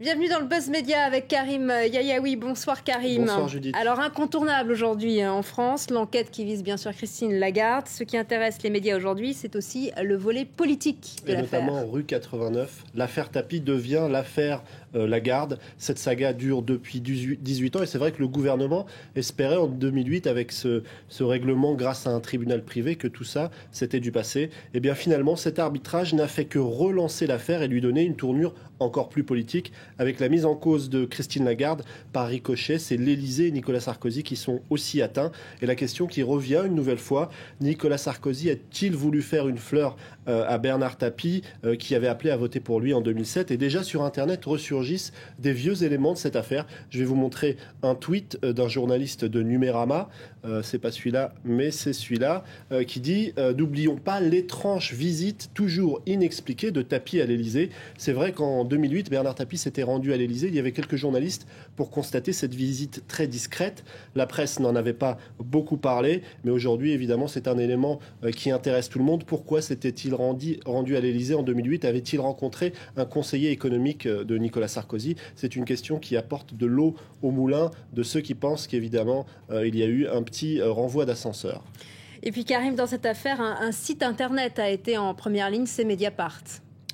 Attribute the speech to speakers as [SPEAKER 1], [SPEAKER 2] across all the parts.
[SPEAKER 1] Bienvenue dans le Buzz Média avec Karim Yayaoui. Bonsoir Karim.
[SPEAKER 2] Bonsoir Judith.
[SPEAKER 1] Alors incontournable aujourd'hui en France, l'enquête qui vise bien sûr Christine Lagarde. Ce qui intéresse les médias aujourd'hui, c'est aussi le volet politique de l'affaire.
[SPEAKER 2] Notamment rue 89. L'affaire Tapie devient l'affaire Lagarde. Cette saga dure depuis 18 ans et c'est vrai que le gouvernement espérait en 2008 avec ce règlement grâce à un tribunal privé que tout ça c'était du passé. Et bien finalement cet arbitrage n'a fait que relancer l'affaire et lui donner une tournure encore plus politique avec la mise en cause de Christine Lagarde par ricochet. C'est l'Élysée et Nicolas Sarkozy qui sont aussi atteints. Et la question qui revient une nouvelle fois, Nicolas Sarkozy a-t-il voulu faire une fleur à Bernard Tapie qui avait appelé à voter pour lui en 2007? Et déjà sur Internet ressurgissent des vieux éléments de cette affaire. Je vais vous montrer un tweet d'un journaliste de Numérama, c'est pas celui-là, mais c'est celui-là, qui dit « N'oublions pas l'étrange visite toujours inexpliquée de Tapie à l'Élysée ». C'est vrai qu'en 2008, Bernard Tapie s'était rendu à l'Élysée. Il y avait quelques journalistes pour constater cette visite très discrète. La presse n'en avait pas beaucoup parlé, mais aujourd'hui, évidemment, c'est un élément qui intéresse tout le monde. Pourquoi s'était-il rendu à l'Élysée en 2008? Avait-il rencontré un conseiller économique de Nicolas Sarkozy? C'est une question qui apporte de l'eau au moulin de ceux qui pensent qu'évidemment, il y a eu un petit renvoi d'ascenseur.
[SPEAKER 1] Et puis Karim, dans cette affaire, un site internet a été en première ligne, c'est Mediapart.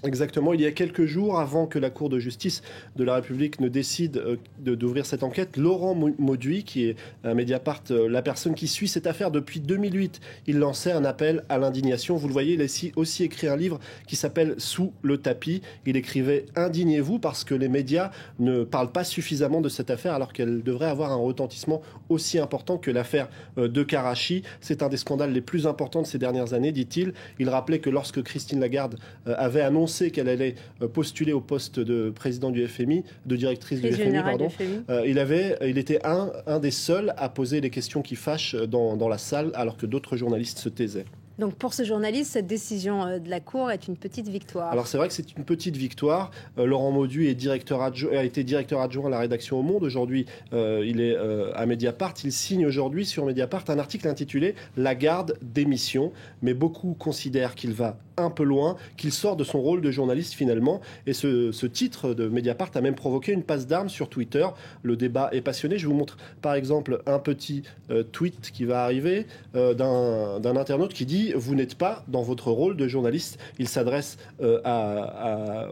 [SPEAKER 2] Exactement, il y a quelques jours, avant que la Cour de justice de la République ne décide d'ouvrir cette enquête, Laurent Mauduit, qui est à Mediapart, la personne qui suit cette affaire depuis 2008, il lançait un appel à l'indignation. Vous le voyez, il a aussi écrit un livre qui s'appelle « Sous le tapis ». Il écrivait « Indignez-vous » parce que les médias ne parlent pas suffisamment de cette affaire alors qu'elle devrait avoir un retentissement aussi important que l'affaire de Karachi. C'est un des scandales les plus importants de ces dernières années, dit-il. Il rappelait que lorsque Christine Lagarde avait annoncé qu'elle allait postuler au poste de président du FMI, de directrice du FMI, pardon. Il était un des seuls à poser les questions qui fâchent dans la salle, alors que d'autres journalistes se taisaient.
[SPEAKER 1] Donc pour ce journaliste, cette décision de la Cour est une petite victoire.
[SPEAKER 2] Alors c'est vrai que c'est une petite victoire. Laurent Mauduit a été directeur adjoint à la rédaction au Monde. Aujourd'hui, il est à Mediapart. Il signe aujourd'hui sur Mediapart un article intitulé « Lagarde démission ». Mais beaucoup considèrent qu'il va un peu loin, qu'il sort de son rôle de journaliste finalement. Et ce titre de Mediapart a même provoqué une passe d'armes sur Twitter. Le débat est passionné. Je vous montre par exemple un petit tweet qui va arriver d'un internaute qui dit « Vous n'êtes pas dans votre rôle de journaliste ». Il s'adresse à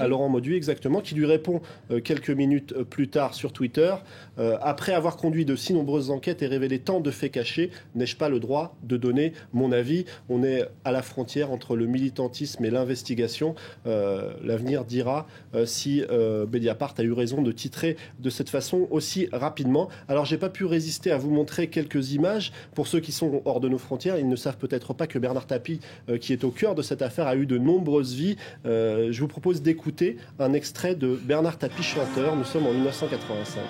[SPEAKER 2] Laurent Mauduit, exactement, qui lui répond quelques minutes plus tard sur Twitter. Après avoir conduit de si nombreuses enquêtes et révélé tant de faits cachés, n'ai-je pas le droit de donner mon avis? On est à la frontière entre le militantisme et l'investigation. L'avenir dira si Mediapart a eu raison de titrer de cette façon aussi rapidement. Alors j'ai pas pu résister à vous montrer quelques images. Pour ceux qui sont hors de nos frontières, ils ne savent peut-être pas que Bernard Tapie, qui est au cœur de cette affaire, a eu de nombreuses vies. Je vous propose d'écouter un extrait de Bernard Tapie chanteur. Nous sommes en 1985.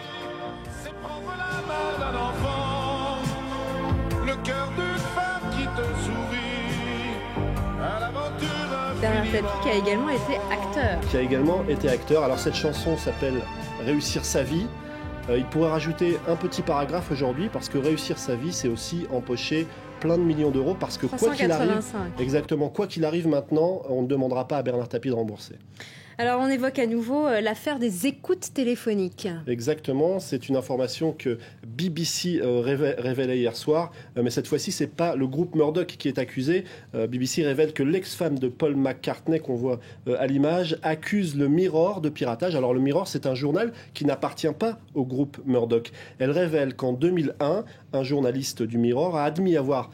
[SPEAKER 3] C'est prendre la main d'un enfant, le cœur d'une femme qui te sourit, à l'aventure
[SPEAKER 1] Bernard Tapie qui a également été acteur.
[SPEAKER 2] Alors cette chanson s'appelle « Réussir sa vie ». Il pourrait rajouter un petit paragraphe aujourd'hui parce que réussir sa vie, c'est aussi empocher plein de millions d'euros parce que quoi qu'il arrive maintenant, on ne demandera pas à Bernard Tapie de rembourser.
[SPEAKER 1] Alors on évoque à nouveau l'affaire des écoutes téléphoniques.
[SPEAKER 2] Exactement, c'est une information que BBC révélait hier soir, mais cette fois-ci c'est pas le groupe Murdoch qui est accusé. BBC révèle que l'ex-femme de Paul McCartney qu'on voit à l'image accuse le Mirror de piratage. Alors le Mirror, c'est un journal qui n'appartient pas au groupe Murdoch. Elle révèle qu'en 2001, un journaliste du Mirror a admis avoir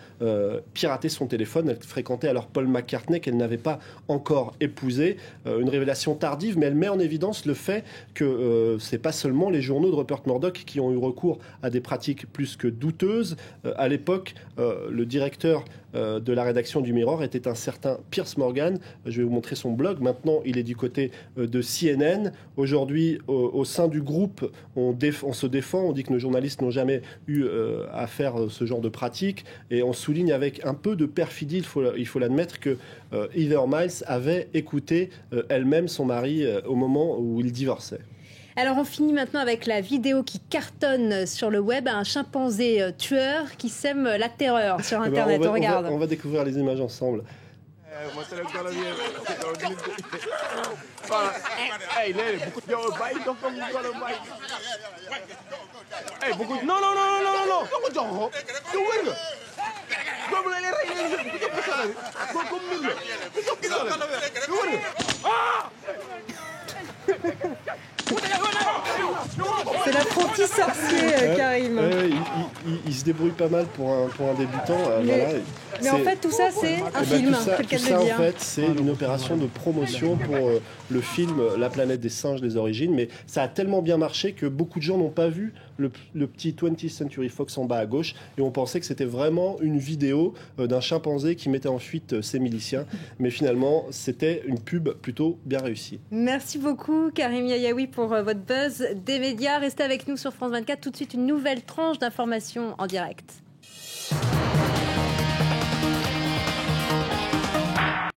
[SPEAKER 2] piraté son téléphone. Elle fréquentait alors Paul McCartney qu'elle n'avait pas encore épousé. Une révélation tardive, mais elle met en évidence le fait que c'est pas seulement les journaux de Rupert Murdoch qui ont eu recours à des pratiques plus que douteuses. À l'époque, le directeur de la rédaction du Mirror était un certain Piers Morgan. Je vais vous montrer son blog. Maintenant, il est du côté de CNN. Aujourd'hui, au sein du groupe, on se défend. On dit que nos journalistes n'ont jamais eu à faire ce genre de pratiques. Et on souligne avec un peu de perfidie, il faut l'admettre, que Heather Miles avait écouté elle-même son mari au moment où il divorçait.
[SPEAKER 1] Alors on finit maintenant avec la vidéo qui cartonne sur le web, un chimpanzé tueur qui sème la terreur sur Internet.
[SPEAKER 2] On va découvrir les images ensemble.
[SPEAKER 1] C'est l'apprenti sorcier, Karim.
[SPEAKER 2] Il se débrouille pas mal pour un débutant.
[SPEAKER 1] Mais en fait, tout ça, c'est un film, quelqu'un
[SPEAKER 2] tout
[SPEAKER 1] de
[SPEAKER 2] ça,
[SPEAKER 1] le dire.
[SPEAKER 2] en fait, c'est une opération de promotion pour le film La planète des singes des origines. Mais ça a tellement bien marché que beaucoup de gens n'ont pas vu le petit 20th Century Fox en bas à gauche et on pensait que c'était vraiment une vidéo d'un chimpanzé qui mettait en fuite ses miliciens. Mais finalement, c'était une pub plutôt bien réussie.
[SPEAKER 1] Merci beaucoup, Karim Yayaoui, pour votre buzz des médias. Restez avec nous sur France 24. Tout de suite, une nouvelle tranche d'informations en direct.